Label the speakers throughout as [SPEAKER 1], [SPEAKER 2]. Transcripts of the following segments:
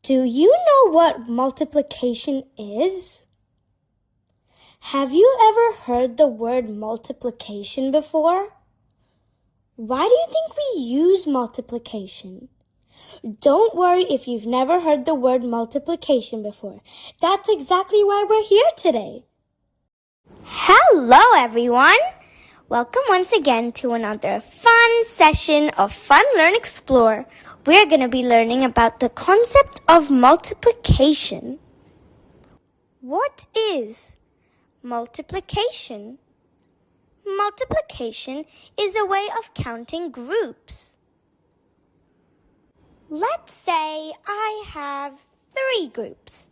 [SPEAKER 1] Do you know what multiplication is? Have you ever heard the word multiplication before? Why do you think we use multiplication? Don't worry if you've never heard the word multiplication before. That's exactly why we're here today.
[SPEAKER 2] Hello, everyone. Welcome once again to another fun session of Fun Learn Explore. We're going to be learning about the concept of multiplication. What is multiplication? Multiplication is a way of counting groups. Let's say I have 3 groups,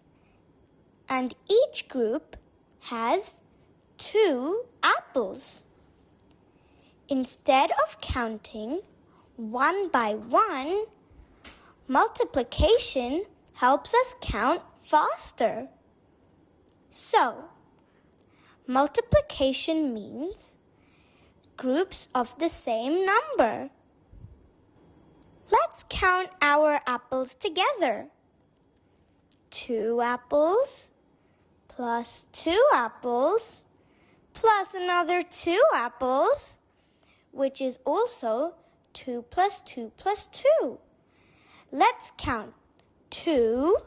[SPEAKER 2] and each group has 2 apples. Instead of counting one by one, multiplication helps us count faster. So, multiplication means groups of the same number. Let's count our apples together. 2 apples plus 2 apples plus another 2 apples, which is also 2 plus 2 plus 2. Let's count 2,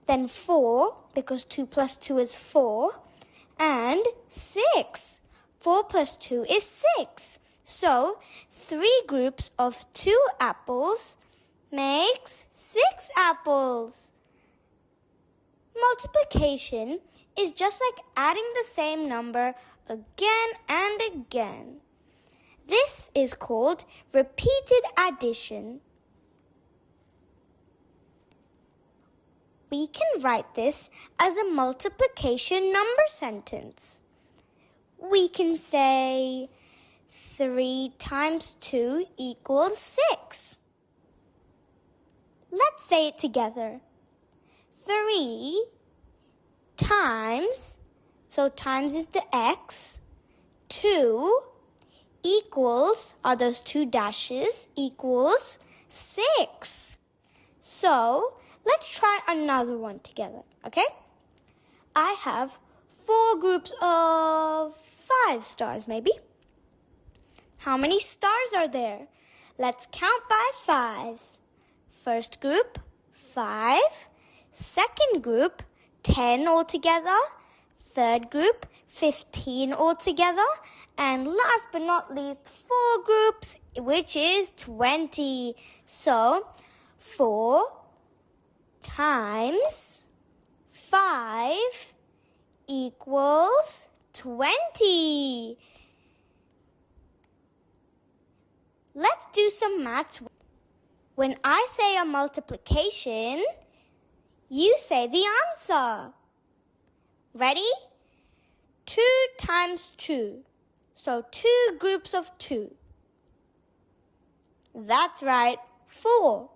[SPEAKER 2] then 4, because 2 plus 2 is 4, and 6. 4 plus 2 is 6. So, 3 groups of 2 apples makes 6 apples. Multiplication is just like adding the same number again and again. This is called repeated addition. We can write this as a multiplication number sentence. We can say 3 times 2 equals 6. Let's say it together. 3 times, so times is the x, 2 equals, are those 2 dashes, equals 6. So, let's try another one together, okay? I have 4 groups of 5 stars, maybe. How many stars are there? Let's count by 5s. First group, 5. Second group, 10 altogether. Third group, 15 altogether. And last but not least, 4 groups, which is 20. So, 4 times 5 equals 20. Let's do some maths. When I say a multiplication, you say the answer. Ready? 2 times 2. So 2 groups of 2. That's right, 4.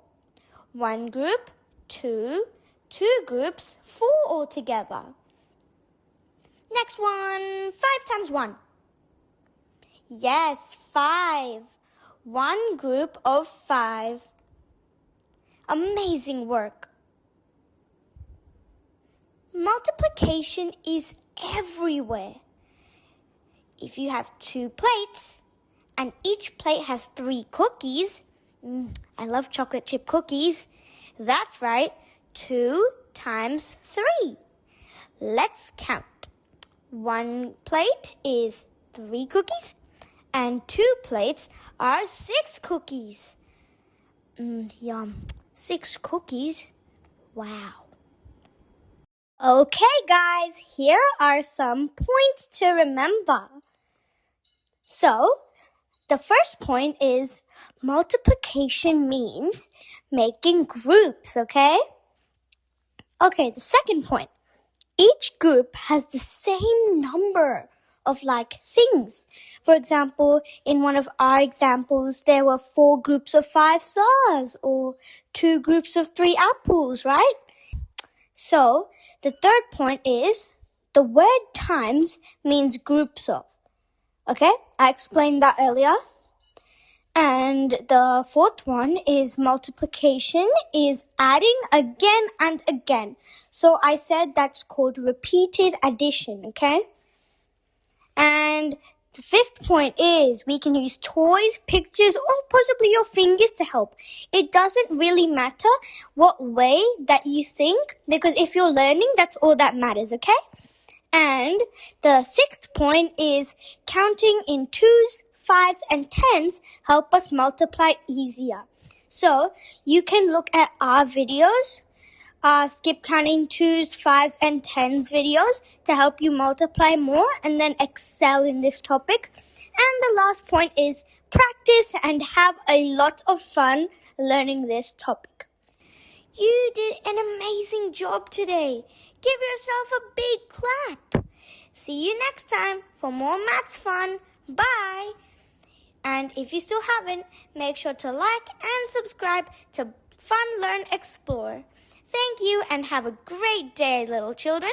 [SPEAKER 2] 1 group, 2. 2 groups, 4 altogether. Next one, 5 times 1. Yes, 5. 1 group of 5. Amazing work. Multiplication is everywhere. If you have 2 plates and each plate has 3 cookies, I love chocolate chip cookies. That's right, 2 times 3. Let's count. 1 plate is 3 cookies and 2 plates are 6 cookies. Yum. 6 cookies? Wow. Okay, guys, here are some points to remember. So, the first point is multiplication means making groups, okay? Okay, the second point. Each group has the same number of things. For example, in one of our examples, there were 4 groups of 5 stars or 2 groups of 3 apples, right? So, the third point is the word times means groups of. Okay, I explained that earlier. And the fourth one is multiplication is adding again and again. So I said that's called repeated addition, okay? And the fifth point is we can use toys, pictures, or possibly your fingers to help. It doesn't really matter what way that you think, because if you're learning, that's all that matters, okay? And the sixth point is counting in 2s, 5s, and 10s help us multiply easier. So you can look at our videos, skip counting 2s, 5s, and 10s videos to help you multiply more and then excel in this topic. And the last point is practice and have a lot of fun learning this topic. You did an amazing job today. Give yourself a big clap. See you next time for more maths fun. Bye. And if you still haven't, make sure to like and subscribe to Fun Learn Explore. Thank you and have a great day, little children.